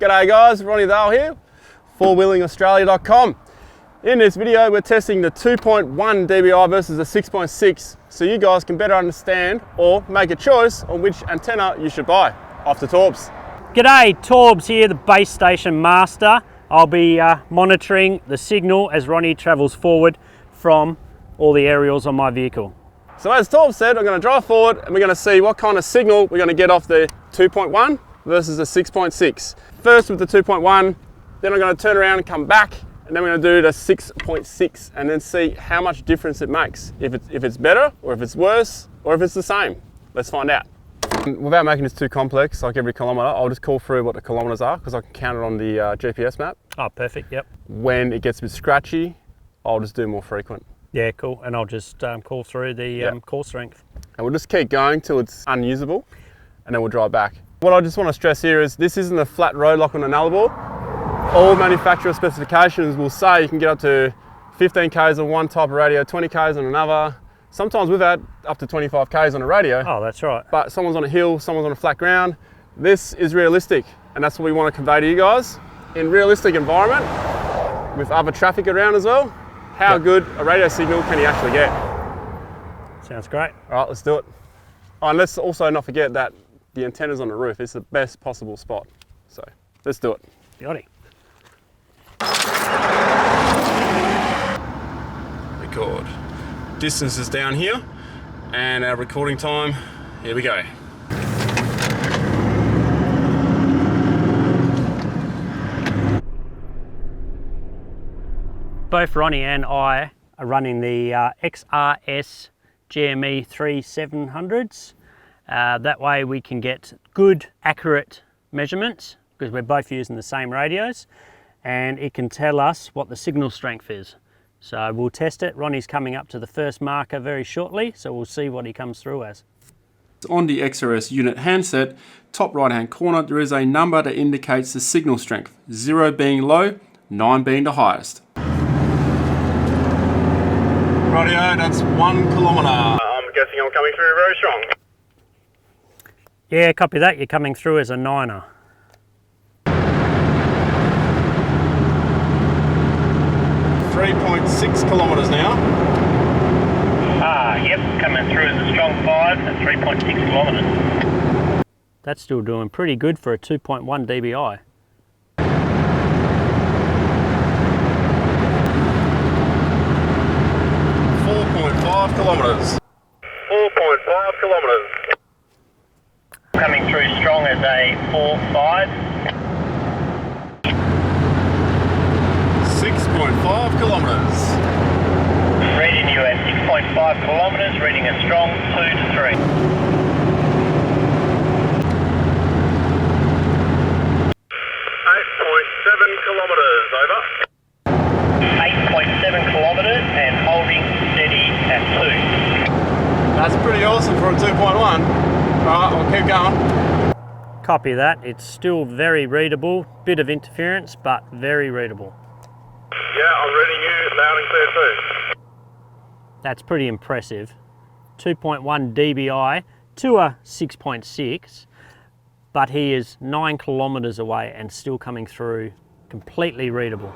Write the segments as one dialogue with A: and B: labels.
A: G'day guys, Ronny here, fourwheelingaustralia.com. In this video we're testing the 2.1 dBi versus the 6.6 so you guys can better understand or make a choice on which antenna you should buy. Off to Torbs.
B: G'day, Torbs here, the base station master. I'll be monitoring the signal as Ronny travels forward from all the aerials on my vehicle.
A: So as Torbs said, I'm going to drive forward and we're going to see what kind of signal we're going to get off the 2.1 versus the 6.6. First with the 2.1, then I'm going to turn around and come back, and then we're going to do the 6.6 and then see how much difference it makes. If it's better, or if it's worse, or if it's the same. Let's find out. Without making this too complex, like every kilometre, I'll just call through what the kilometres are because I can count it on the GPS map.
B: Oh, perfect, yep.
A: When it gets a bit scratchy, I'll just do more frequent.
B: Yeah, cool, and I'll just call through the core strength.
A: And we'll just keep going till it's unusable, and then we'll drive back. What I just want to stress here is this isn't a flat road like on a nullarbor. All manufacturer specifications will say you can get up to 15 k's on one type of radio, 20 k's on another. Sometimes we've had up to 25 k's on a radio.
B: Oh, that's right.
A: But someone's on a hill, someone's on a flat ground. This is realistic, and that's what we want to convey to you guys. In realistic environment, with other traffic around as well, how good a radio signal can you actually get?
B: Sounds great.
A: All right, let's do it. Oh, and let's also not forget that the antenna's on the roof. It's the best possible spot. So let's do it.
B: Yachty.
A: Record. Distance is down here, and our recording time, here we go.
B: Both Ronny and I are running the XRS GME 3700s. That way we can get good, accurate measurements because we're both using the same radios, and it can tell us what the signal strength is. So we'll test it. Ronny's coming up to the first marker very shortly, so we'll see what he comes through as.
A: On the XRS unit handset, top right hand corner, there is a number that indicates the signal strength, 0 being low, 9 being the highest. Rightio, that's 1 kilometre. I'm guessing I'm coming through very strong.
B: Yeah, copy that. You're coming through as a 9er.
A: 3.6 kilometres now.
C: Yep, coming through as a strong 5 at 3.6 kilometres.
B: That's still doing pretty good for a 2.1 dBi.
A: 4.5 kilometres. 4.5 kilometres.
C: Coming through strong as a 4-5.
A: 6.5 kilometres.
C: Reading you at 6.5 kilometres, reading a strong 2 to 3.
A: 8.7 kilometres, over.
C: 8.7 kilometres and holding steady at 2.
A: That's pretty awesome for a 2.1. Alright, we'll keep going.
B: Copy that. It's still very readable. Bit of interference, but very readable.
A: Yeah, I'm reading you loud and clear too.
B: That's pretty impressive. 2.1 dBi to a 6.6, but he is 9 kilometres away and still coming through completely readable.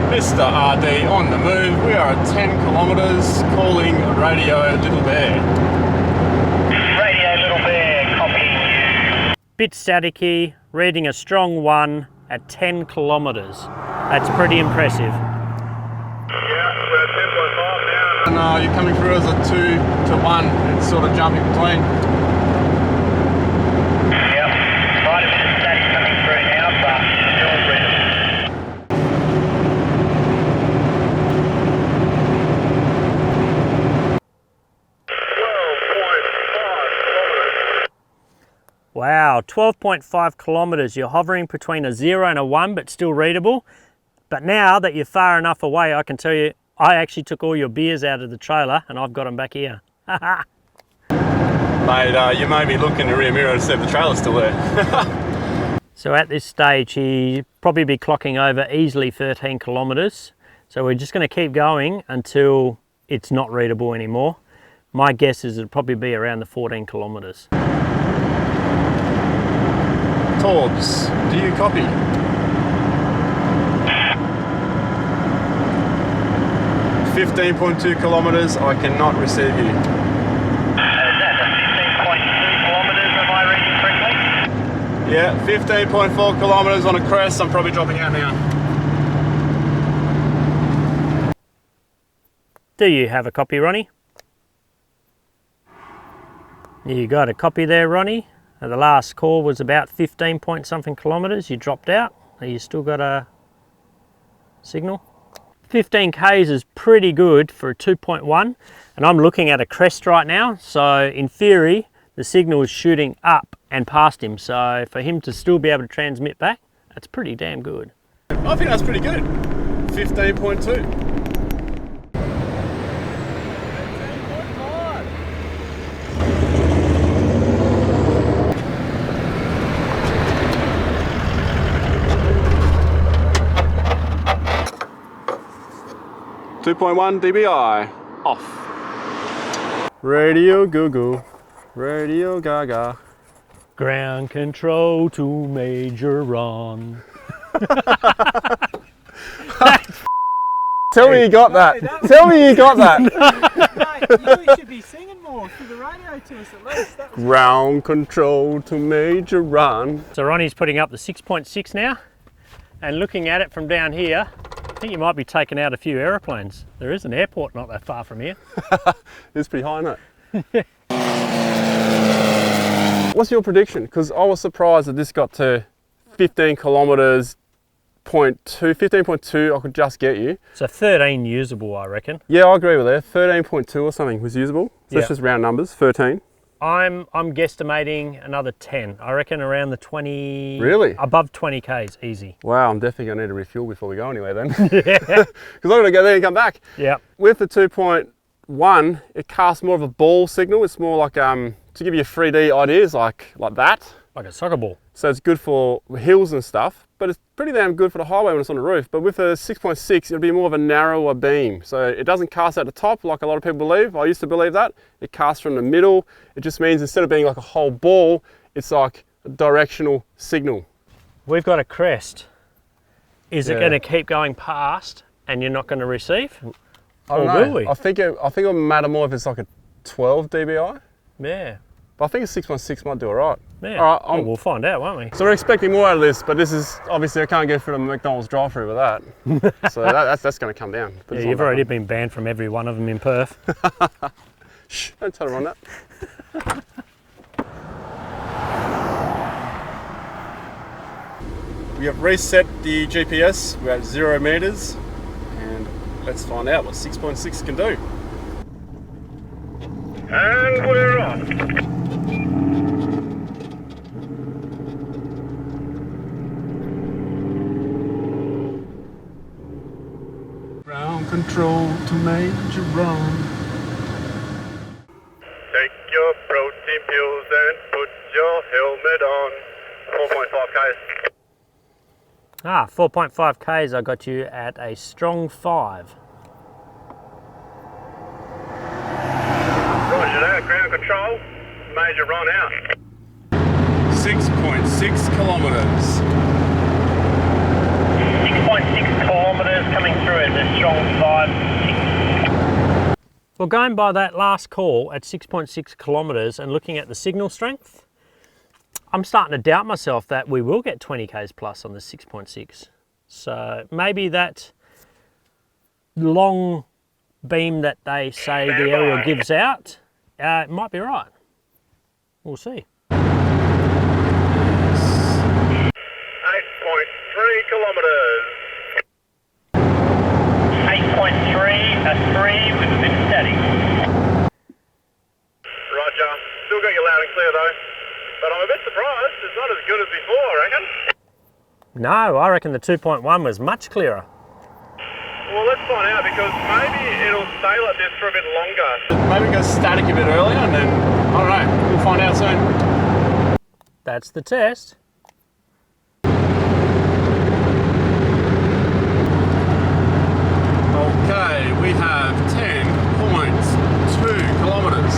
A: Mr. RD on the move. We are at 10 kilometres, calling Radio Little Bear.
C: Radio Little Bear, copying you.
B: Bit staticky, reading a strong 1 at 10 kilometres. That's pretty impressive.
A: Yeah, we're at 10.5 now. And you're coming through as a 2 to 1. It's sort of jumping between.
C: Yep, quite a bit of static coming through now, but still readable.
A: 12.5 kilometres.
B: Wow, 12.5 kilometres. You're hovering between a 0 and a 1, but still readable. But now that you're far enough away, I can tell you, I actually took all your beers out of the trailer and I've got them back here.
A: Mate, you made me look in the rear mirror to see if the trailer's still there.
B: So at this stage, he'd probably be clocking over easily 13 kilometres. So we're just going to keep going until it's not readable anymore. My guess is it'll probably be around the 14 kilometres.
A: Torbs, do you copy? "15.2 kilometres, I cannot receive you."
C: Is that the 15.2 kilometres, am I reading correctly?
A: Yeah, 15.4 kilometres on a crest. I'm probably dropping out now.
B: Do you have a copy, Ronnie? You got a copy there, Ronnie. The last call was about 15 point something kilometres. You dropped out. You still got a signal? 15 k's is pretty good for a 2.1, and I'm looking at a crest right now, so in theory the signal is shooting up and past him, so for him to still be able to transmit back, that's pretty damn good.
A: I think that's pretty good. 15.2. 2.1 dBi off. Radio Goo-Goo, Radio Gaga.
B: Ground control to Major Ron.
A: Tell me you got that. Tell me you got that.
D: Mate, you should be singing more through the radio to us at least. That was
A: Ground control to Major Ron.
B: So Ronnie's putting up the 6.6 now, and looking at it from down here, I think you might be taking out a few aeroplanes. There is an airport not that far from here.
A: It's pretty high, isn't it? What's your prediction? Because I was surprised that this got to 15 kilometres, 15.2 I could just get you.
B: So 13 usable, I reckon.
A: Yeah, I agree with that. 13.2 or something was usable. So
B: Yeah.
A: it's just round numbers, 13.
B: I'm guesstimating another 10. I reckon around the 20.
A: Really?
B: Above 20 k's, easy.
A: Wow, I'm definitely going to need to refuel before we go anyway then. Because I'm going to go there and come back.
B: Yeah.
A: With the 2.1, it casts more of a ball signal. It's more like, to give you 3D ideas like that.
B: Like a soccer ball.
A: So it's good for hills and stuff, but it's pretty damn good for the highway when it's on the roof. But with a 6.6, it'll be more of a narrower beam. So it doesn't cast at the top like a lot of people believe. I used to believe that. It casts from the middle. It just means instead of being like a whole ball, it's like a directional signal.
B: We've got a crest. Is it
A: Yeah.
B: going to keep going past and you're not going to receive?
A: I don't
B: Or
A: know.
B: will we?
A: I think it'll matter more if it's like a 12 dBi.
B: Yeah.
A: But I think a 6.6 might do all right.
B: Yeah.
A: All right,
B: Well, we'll find out, won't we?
A: So we're expecting more out of this, but this is, obviously I can't go through the McDonald's drive-through with that. So that's going to come down. But
B: Yeah,
A: it's not
B: you've
A: that
B: already
A: one.
B: been banned from every one of them in Perth.
A: Shh, don't tell her on that. We have reset the GPS. We're at 0 meters, and let's find out what 6.6 can do.
C: And we're off.
A: Ground control to Major Ron.
C: Take your protein pills and put your helmet on. 4.5 k's.
B: 4.5 k's, I got you at a strong 5.
C: Roger that, ground control. Major Ron out.
A: 6.6 kilometers.
C: 6.6 kilometres coming through at a strong 5.
B: Well, going by that last call at 6.6 kilometres and looking at the signal strength, I'm starting to doubt myself that we will get 20 k's plus on the 6.6. So maybe that long beam that they say the aerial gives out might be right. We'll see.
C: 8.3 kilometres. 8.3, a 3 with a bit of static. Roger. Still got you loud and clear though. But I'm a bit surprised. It's not as good as before, I reckon.
B: No, I reckon the 2.1 was much clearer.
C: Well, let's find out because maybe it'll stay like this for a bit longer.
A: Maybe it goes static a bit earlier, and then, I don't know, we'll find out soon.
B: That's the test.
A: Okay, we have 10.2 kilometers.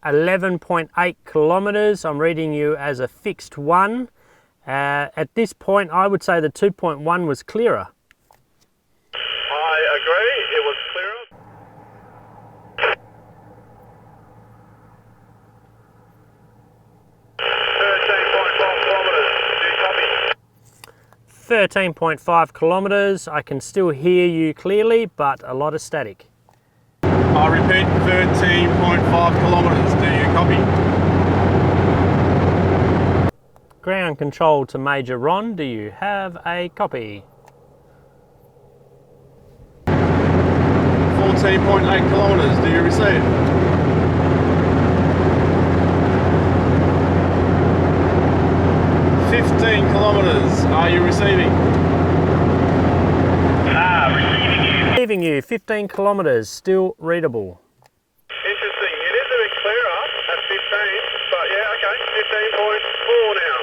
B: 11.8 kilometres. I'm reading you as a fixed one. At this point, I would say the 2.1 was clearer.
C: I agree, it was clearer.
B: 13.5 kilometres. I can still hear you clearly, but a lot of static.
A: I repeat, 13.5 kilometres. Do you copy?
B: Ground control to Major Ron. Do you have a copy?
A: 14.8 kilometres. Do you receive? Kilometres, are you receiving?
B: Receiving you, 15 kilometres, still readable.
C: Interesting, it is a bit clearer at 15, but yeah, okay, 15.4 now.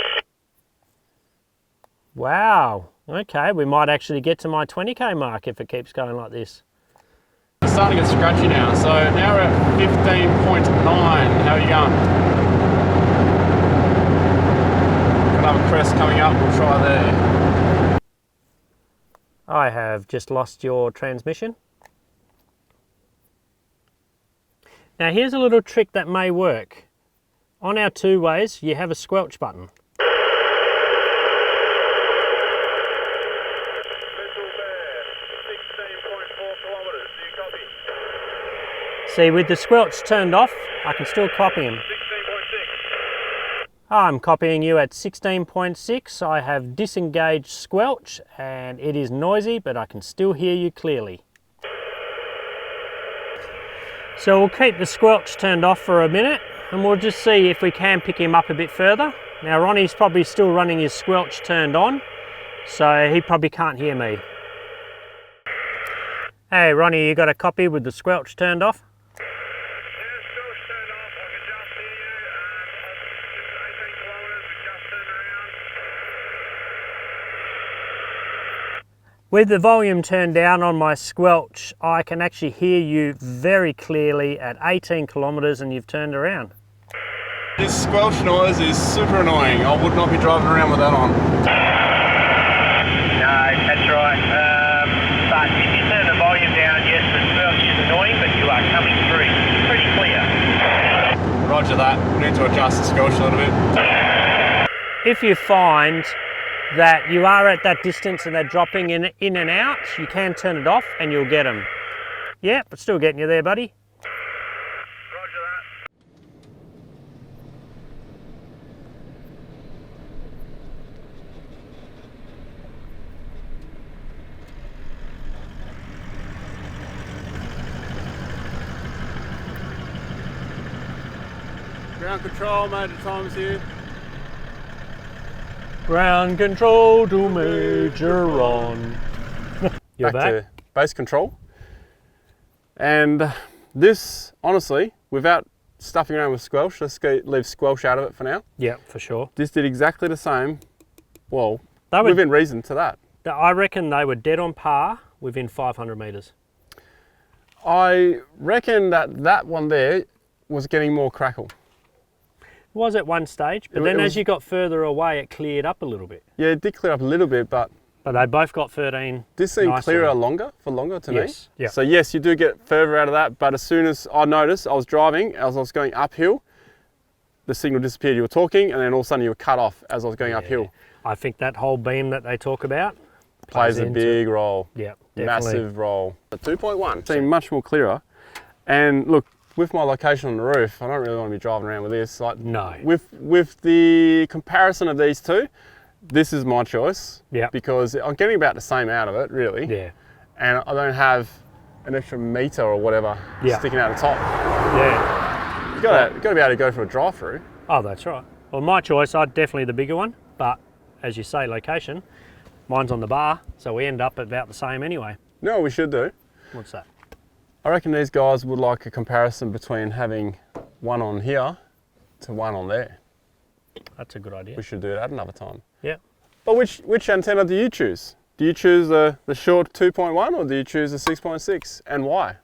B: Wow, okay, we might actually get to my 20k mark if it keeps going like this.
A: It's starting to get scratchy now, so now we're at 15.9, how are you going? Another crest coming up, we'll try there.
B: I have just lost your transmission. Now here's a little trick that may work. On our two ways, you have a squelch button. See, with the squelch turned off, I can still copy him. I'm copying you at 16.6. I have disengaged squelch and it is noisy, but I can still hear you clearly. So we'll keep the squelch turned off for a minute and we'll just see if we can pick him up a bit further. Now Ronnie's probably still running his squelch turned on, so he probably can't hear me. Hey Ronnie, you got a copy with the squelch turned off? With the volume turned down on my squelch, I can actually hear you very clearly at 18 kilometres and you've turned around.
A: This squelch noise is super annoying. I would not be driving around with that on.
E: No, that's right. But if you turn the volume down, yes, the squelch is annoying, but you are coming through pretty clear.
A: Roger that. We need to adjust the squelch a little bit.
B: If you find that you are at that distance and they're dropping in and out, you can turn it off and you'll get them. Yeah, but still getting you there, buddy.
C: Roger that.
A: Ground control, Major Torbs here.
B: Ground control to Major Ron. You're back?
A: To base control. And this, honestly, without stuffing around with squelch, let's leave squelch out of it for now.
B: Yeah, for sure.
A: This did exactly the same, well,
B: They were,
A: within reason to that.
B: I reckon they were dead on par within 500 metres.
A: I reckon that one there was getting more crackle.
B: Was at one stage, but then as you got further away, it cleared up a little bit.
A: Yeah, it did clear up a little bit, but
B: they both got 13.
A: this seemed
B: nicely.
A: clearer for longer to me.
B: Yeah.
A: So yes, you do get further out of that, but as soon as I noticed, I was driving, as I was going uphill, the signal disappeared. You were talking, and then all of a sudden you were cut off as I was going uphill.
B: I think that whole beam that they talk about
A: Plays a big role.
B: Yeah,
A: Massive role. The 2.1 seemed much more clearer. And look, with my location on the roof, I don't really want to be driving around with this. Like,
B: no.
A: With the comparison of these two, this is my choice.
B: Yeah.
A: Because I'm getting about the same out of it, really.
B: Yeah.
A: And I don't have an extra meter or whatever sticking out the top.
B: Yeah.
A: You've got to be able to go for a drive-through.
B: Oh, that's right. Well, my choice, I'd definitely the bigger one, but as you say, location, mine's on the bar, so we end up at about the same anyway.
A: No, we should do.
B: What's that?
A: I reckon these guys would like a comparison between having one on here to one on there.
B: That's a good idea.
A: We should do that another time.
B: Yeah.
A: But which antenna do you choose? Do you choose the short 2.1 or do you choose the 6.6 and why?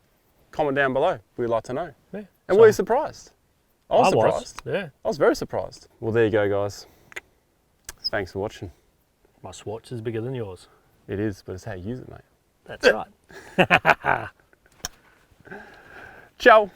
A: Comment down below. We'd like to know.
B: Yeah.
A: And were you surprised? I was surprised.
B: Yeah.
A: I was very surprised. Well, there you go, guys. Thanks for watching.
B: My Swatch is bigger than yours.
A: It is, but it's how you use it, mate.
B: That's right.
A: Ciao.